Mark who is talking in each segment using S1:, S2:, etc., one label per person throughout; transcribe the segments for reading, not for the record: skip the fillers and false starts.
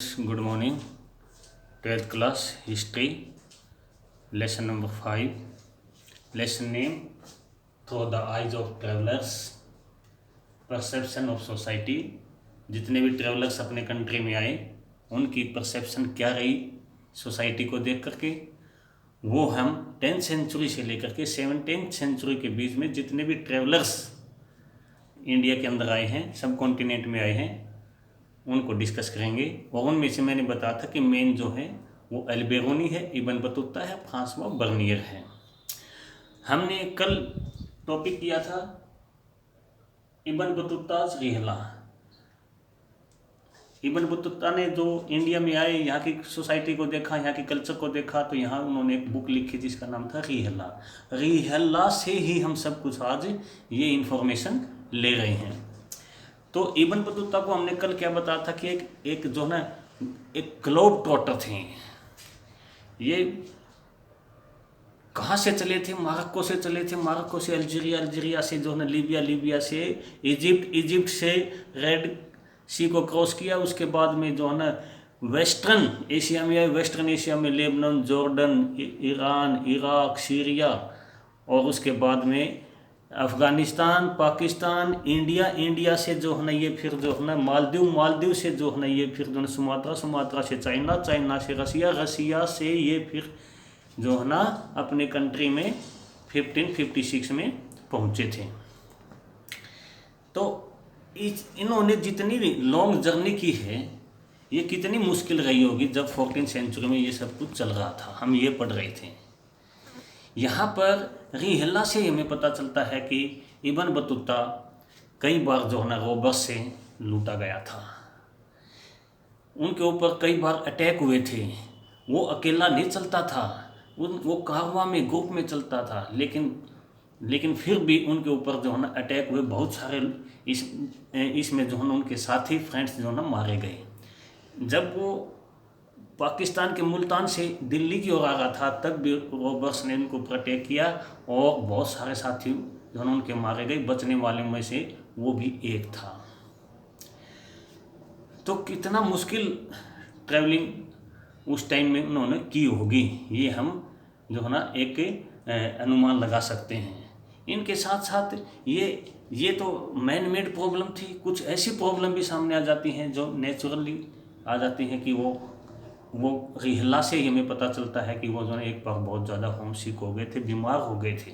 S1: Good morning, 12th class history, lesson number 5. Lesson name Through the Eyes of Travelers, Perception of Society. जितने भी travellers अपने country में आए उनकी perception क्या रही सोसाइटी को देख करके, वो हम 10th सेंचुरी से लेकर के 17th सेंचुरी के बीच में जितने भी ट्रेवलर्स इंडिया के अंदर आए हैं, सब कॉन्टिनेंट में आए हैं, उनको डिस्कस करेंगे। और उनमें से मैंने बताया था कि मेन जो है वो अल्बेरोनी है, इब्न बतूता है, फ्रांसवा बर्नियर है। हमने कल टॉपिक किया था इब्न बतूता रिहला। इब्न बतूता ने जो इंडिया में आए, यहाँ की सोसाइटी को देखा, यहाँ की कल्चर को देखा, तो यहाँ उन्होंने एक बुक लिखी जिसका नाम था रिहला। रिहला से ही हम सब कुछ आज ये इन्फॉर्मेशन ले रहे हैं। तो इब्न बतूता को हमने कल क्या बताया था कि एक जो है ना एक ग्लोब ट्रॉटर थे। ये कहाँ से चले थे? मोरक्को से चले थे। मोरक्को से अल्जीरिया, अल्जीरिया से जो है ना लीबिया से इजिप्ट, इजिप्ट से रेड सी को क्रॉस किया। उसके बाद में जो है ना वेस्टर्न एशिया में आए। वेस्टर्न एशिया में Lebanon, Jordan, Iran, Iraq, Syria, और उसके बाद में अफ़गानिस्तान, पाकिस्तान, इंडिया, इंडिया से जो है ना ये फिर जो है ना मालदीव, मालदीव से जो है ना ये फिर जो है सुमात्रा, सुमात्रा से चाइना, चाइना से रसिया, रसिया से ये फिर जो है ना अपने कंट्री में 1556 में पहुँचे थे। तो इन्होंने जितनी भी लॉन्ग जर्नी की है, ये कितनी मुश्किल रही होगी जब 14th सेंचुरी में ये सब कुछ चल रहा था, हम ये पढ़ रहे थे। यहाँ पर रिहला से हमें पता चलता है कि इब्न बतूता कई बार जो है ना रोबर्स से लूटा गया था। उनके ऊपर कई बार अटैक हुए थे। वो अकेला नहीं चलता था, वो कारवां में, ग्रुप में चलता था, लेकिन फिर भी उनके ऊपर जो है ना अटैक हुए। बहुत सारे इसमें जो है ना उनके साथी फ्रेंड्स जो है ना मारे गए। जब वो पाकिस्तान के मुल्तान से दिल्ली की ओर आ रहा था, तब भी रोबर्स ने उनको अटैक किया और बहुत सारे साथी जो है उनके मारे गए। बचने वाले में से वो भी एक था। तो कितना मुश्किल ट्रैवलिंग उस टाइम में उन्होंने की होगी, ये हम जो है ना एक अनुमान लगा सकते हैं। इनके साथ साथ ये तो मैन मेड प्रॉब्लम थी। कुछ ऐसी प्रॉब्लम भी सामने आ जाती हैं जो नेचुरली आ जाती हैं कि वो रिहला से ही हमें पता चलता है कि वो जो है एक बार बहुत ज़्यादा होम सिक हो गए थे, बीमार हो गए थे।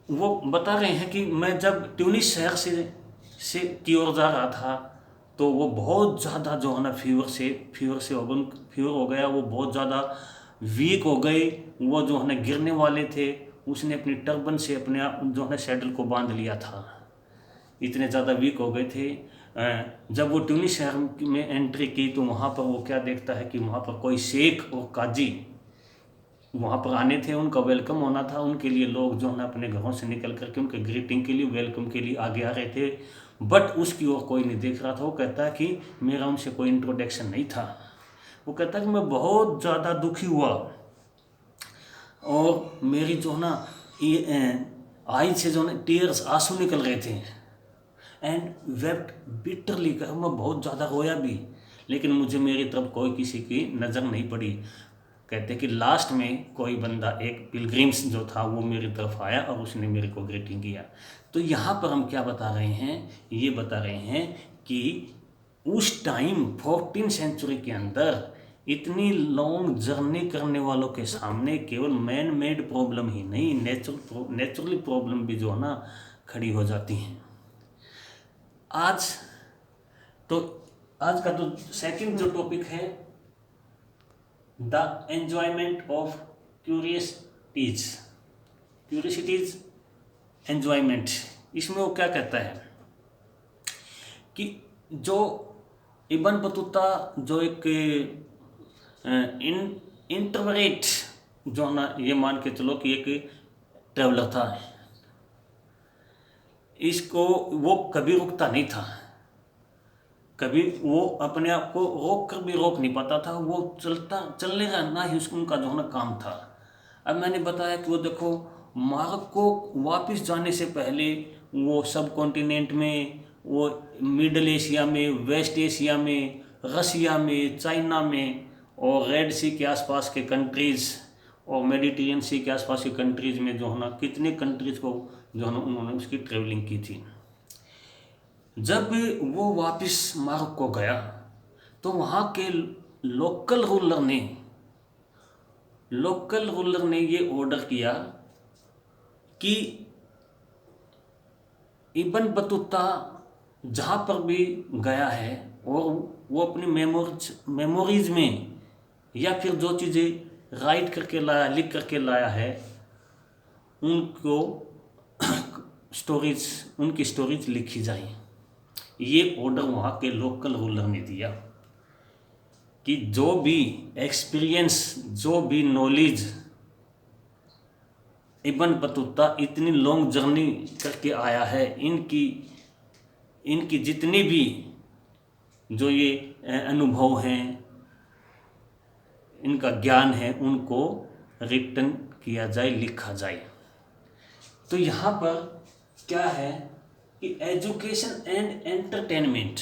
S1: वो बता रहे हैं कि मैं जब ट्यूनिस शहर से की ओर जा रहा था, तो वो बहुत ज़्यादा जो है ना फीवर हो गया। वो बहुत ज़्यादा वीक हो गए। वो जो है ना गिरने वाले थे। उसने अपनी टर्बन से अपने आप जो है ना सैडल को बांध लिया था, इतने ज़्यादा वीक हो गए थे। जब वो ट्यूनिस शहर में एंट्री की, तो वहाँ पर वो क्या देखता है कि वहाँ पर कोई शेख और काजी वहाँ पर आने थे, उनका वेलकम होना था। उनके लिए लोग जो है ना अपने घरों से निकल करके उनके ग्रीटिंग के लिए, वेलकम के लिए आगे आ रहे थे, बट उसकी ओर कोई नहीं देख रहा था। वो कहता है कि मेरा उनसे कोई इंट्रोडक्शन नहीं था। वो कहता है कि मैं बहुत ज़्यादा दुखी हुआ और मेरी जो है ना आई से जो है ना टीयर्स, आंसू निकल रहे थे। एंड वेप्ट बिटरली, मैं बहुत ज़्यादा रोया भी, लेकिन मुझे मेरी तरफ कोई किसी की नज़र नहीं पड़ी। कहते कि लास्ट में कोई बंदा, एक पिलग्रिम्स जो था, वो मेरी तरफ आया और उसने मेरे को ग्रीटिंग किया। तो यहाँ पर हम क्या बता रहे हैं? ये बता रहे हैं कि उस टाइम 14th सेंचुरी के अंदर इतनी लॉन्ग जर्नी करने वालों के सामने केवल मैन मेड प्रॉब्लम ही नहीं, नेचुरली प्रॉब्लम भी जो है ना खड़ी हो जाती हैं। आज का जो सेकंड जो टॉपिक है, द एंजॉयमेंट ऑफ क्यूरियसिटीज एंजॉयमेंट। इसमें वो क्या कहता है कि जो इब्न बतूता जो एक इंटरवेट जो ना, ये मान के चलो कि एक ट्रैवलर था, इसको वो कभी रुकता नहीं था। कभी वो अपने आप को रोक कर भी रोक नहीं पाता था। वो चलने का ना ही उनका जो है ना काम था। अब मैंने बताया कि वो देखो, मोरक्को वापस जाने से पहले वो सब कॉन्टिनेंट में वो मिडल एशिया में, वेस्ट एशिया में, रसिया में, चाइना में और रेड सी के आसपास के कंट्रीज़ और मेडिटेरियन सी के आसपास के कंट्रीज़ में जो है ना कितने कंट्रीज़ को जो है ना उन्होंने उसकी ट्रेवलिंग की थी। जब वो वापस मार्को गया तो वहाँ के लोकल रूलर ने ये ऑर्डर किया कि इब्न बतूता जहाँ पर भी गया है और वो अपनी मेमोरीज में या फिर जो चीज़ें राइट करके लाया, लिख करके लाया है, उनको उनकी स्टोरीज लिखी जाए। ये ऑर्डर वहाँ के लोकल रूलर ने दिया कि जो भी एक्सपीरियंस, जो भी नॉलेज इब्न बतूता इतनी लॉन्ग जर्नी करके आया है, इनकी जितनी भी जो ये अनुभव हैं, इनका ज्ञान है, उनको रिटन किया जाए, लिखा जाए। तो यहाँ पर क्या है कि एजुकेशन एंड एंटरटेनमेंट,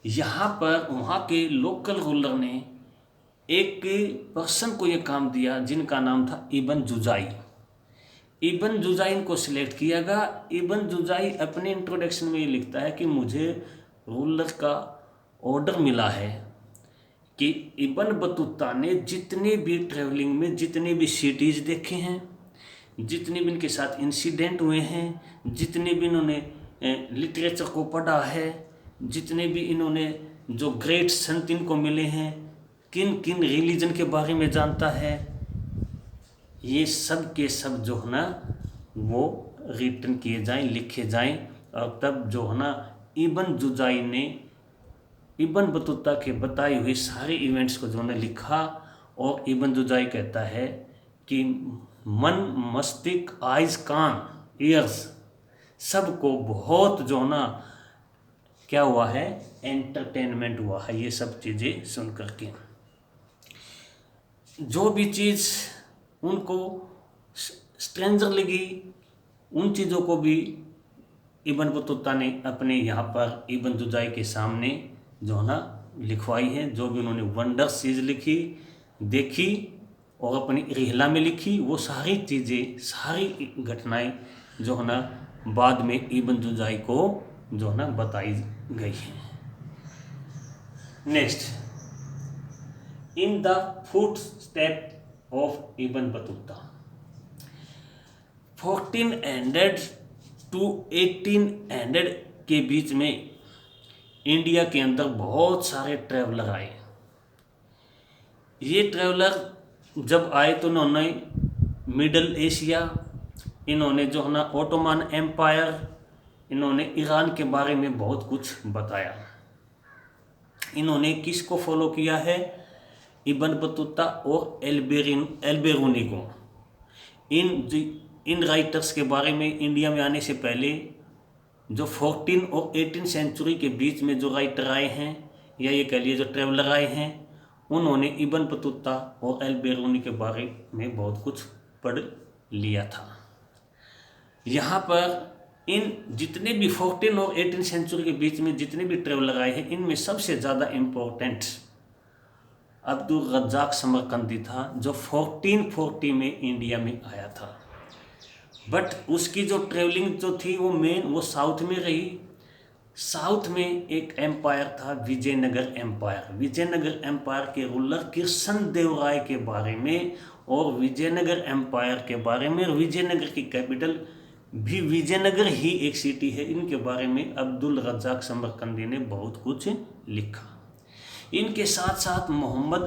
S1: यहाँ पर वहाँ के लोकल रूलर ने एक पर्सन को ये काम दिया जिनका नाम था इब्न जुजाई। इब्न जुजाई को सिलेक्ट किया गया। इब्न जुजाई अपने इंट्रोडक्शन में ये लिखता है कि मुझे रूलर का ऑर्डर मिला है कि इब्न बतूता ने जितने भी ट्रैवलिंग में जितने भी सिटीज़ देखे हैं, जितने भी इनके साथ इंसिडेंट हुए हैं, जितने भी इन्होंने लिटरेचर को पढ़ा है, जितने भी इन्होंने जो ग्रेट संत इनको मिले हैं, किन किन रिलीजन के बारे में जानता है, ये सब के सब जो है ना वो रिटन किए जाएं, लिखे जाएं। और तब जो है ना इब्न जुजाई ने इब्न बतूता के बताए हुए सारे इवेंट्स को जो है लिखा। और इब्न जुजाई कहता है कि मन, मस्तिष्क, आइज, कान, ईयर्स सबको बहुत जो ना क्या हुआ है, एंटरटेनमेंट हुआ है ये सब चीज़ें सुन करके। जो भी चीज़ उनको स्ट्रेंजर लगी, उन चीज़ों को भी इब्न बतूता ने अपने यहाँ पर इब्न जुजाई के सामने जो है ना लिखवाई है। जो भी उन्होंने वंडर्स चीज़ लिखी, देखी और अपनी रिहला में लिखी, वो सारी चीज़ें, सारी घटनाएं जो है ना बाद में इब्न जुजाई को जो है ना बताई गई हैं। Next, in the footstep of Ibn Battuta, 1400 to 1800 के बीच में इंडिया के अंदर बहुत सारे ट्रैवलर आए। ये ट्रैवलर जब आए तो इन्होंने मिडल एशिया, इन्होंने जो है ना ओटोमन एम्पायर, इन्होंने ईरान के बारे में बहुत कुछ बताया। इन्होंने किसको फॉलो किया है, इब्न बतूता और एल्बेरूनी को। इन राइटर्स के बारे में इंडिया में आने से पहले जो 14 और 18 सेंचुरी के बीच में जो राइटर आए हैं, या ये कह लिए जो ट्रैवलर आए हैं, उन्होंने इब्न बतूता और एल्बेरूनी के बारे में बहुत कुछ पढ़ लिया था। यहाँ पर इन जितने भी 14 और 18 सेंचुरी के बीच में जितने भी ट्रैवलर आए हैं, इनमें सबसे ज़्यादा इम्पोर्टेंट अब्दुल रज़्ज़ाक़ समरकंदी था, जो 1440 में इंडिया में आया था। बट उसकी जो ट्रैवलिंग जो थी वो साउथ में रही। साउथ में एक एम्पायर था, विजयनगर एम्पायर। विजयनगर एम्पायर के रूलर कृष्णदेवराय के बारे में और विजयनगर एम्पायर के बारे में, विजयनगर की कैपिटल भी विजयनगर ही एक सिटी है, इनके बारे में अब्दुल रज़्ज़ाक़ समरकंदी ने बहुत कुछ लिखा। इनके साथ साथ मोहम्मद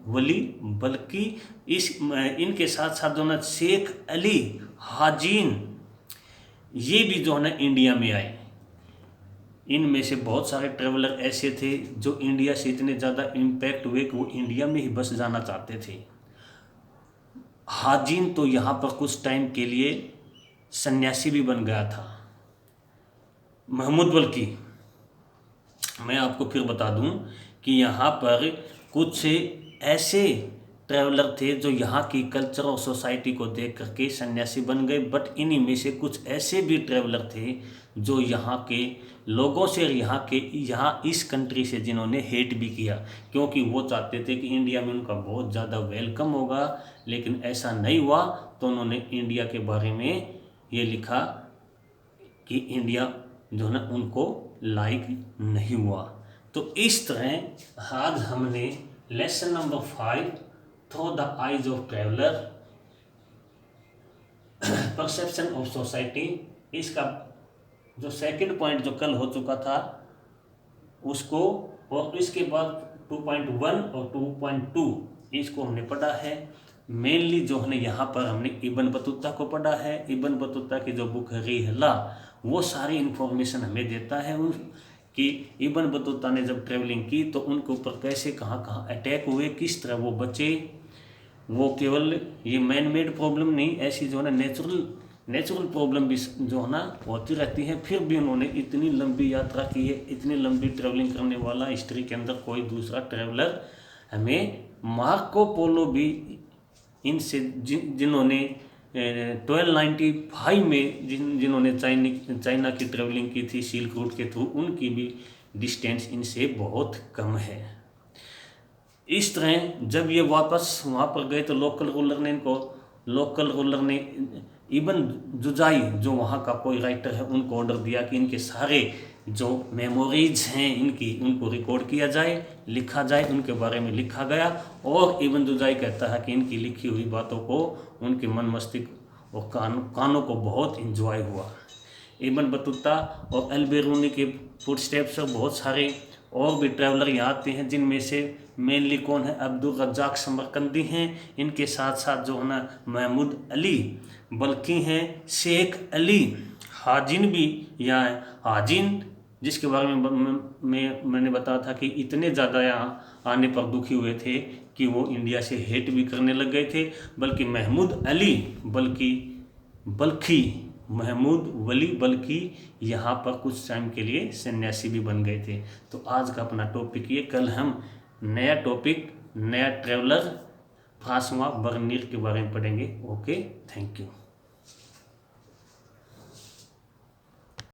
S1: वली बल्कि इनके साथ साथ जो है शेख अली हाजीन, ये भी जो है ना इंडिया में आए। इनमें से बहुत सारे ट्रैवलर ऐसे थे जो इंडिया से इतने ज़्यादा इम्पैक्ट हुए कि वो इंडिया में ही बस जाना चाहते थे। हाजीन तो यहाँ पर कुछ टाइम के लिए सन्यासी भी बन गया था। महमूद बल्कि, मैं आपको फिर बता दूं कि यहाँ पर कुछ ऐसे ट्रैवलर थे जो यहाँ की कल्चर और सोसाइटी को देख करके सन्यासी बन गए। बट इन्हीं में से कुछ ऐसे भी ट्रैवलर थे जो यहाँ के लोगों से, यहाँ इस कंट्री से जिन्होंने हेट भी किया, क्योंकि वो चाहते थे कि इंडिया में उनका बहुत ज़्यादा वेलकम होगा, लेकिन ऐसा नहीं हुआ। तो उन्होंने इंडिया के बारे में ये लिखा कि इंडिया जो है ना उनको लाइक नहीं हुआ। तो इस तरह आज हमने lesson number 5 through the eyes of traveller, perception of society, इसका जो सेकंड पॉइंट जो कल हो चुका था उसको, और इसके बाद 2.1 और 2.2 इसको हमने पढ़ा है। मेनली जो हमने यहाँ पर हमने इब्न बतूता को पढ़ा है। इब्न बतूता की जो बुक है रिहला, वो सारी इन्फॉर्मेशन हमें देता है कि इब्न बतूता ने जब ट्रैवलिंग की तो उनके ऊपर कैसे कहाँ कहाँ अटैक हुए, किस तरह वो बचे। वो केवल ये मैन मेड प्रॉब्लम नहीं, ऐसी जो है ना नेचुरल प्रॉब्लम भी जो है ना होती रहती है। फिर भी उन्होंने इतनी लंबी यात्रा की है, इतनी लंबी ट्रैवलिंग करने वाला हिस्ट्री के अंदर कोई दूसरा ट्रैवलर हमें, मार्को पोलो भी इनसे जिन्होंने 1295 में जिन्होंने चाइना की ट्रैवलिंग की थी सिल्क रूट के थ्रू, उनकी भी डिस्टेंस इनसे बहुत कम है। इस तरह जब ये वापस वहाँ पर गए तो लोकल रूलर ने इब्न जुजाई जो वहाँ का कोई राइटर है उनको ऑर्डर दिया कि इनके सारे जो मेमोरीज हैं इनकी, उनको रिकॉर्ड किया जाए, लिखा जाए। उनके बारे में लिखा गया और इब्न जुजाई कहता है कि इनकी लिखी हुई बातों को उनके मन मस्तिष्क और कानों को बहुत इंजॉय हुआ। इब्न बतूता और अल बेरूनी के फुटस्टेप्स से बहुत सारे और भी ट्रैवलर यहाँ आते हैं, जिनमें से मेनली कौन है, अब्दुल रज्जाक समरकंदी हैं। इनके साथ साथ जो है ना महमूद अली बल्कि हैं, शेख अली हाजिन भी यहाँ है। हाजिन जिसके बारे में मैंने बताया था कि इतने ज़्यादा यहाँ आने पर दुखी हुए थे कि वो इंडिया से हेट भी करने लग गए थे। बल्कि महमूद अली महमूद वली बल्कि यहाँ पर कुछ टाइम के लिए सन्यासी भी बन गए थे। तो आज का अपना टॉपिक ये, कल हम नया टॉपिक, नया ट्रैवलर फ्रांसवा बर्नियर के बारे में पढ़ेंगे। Okay, thank you.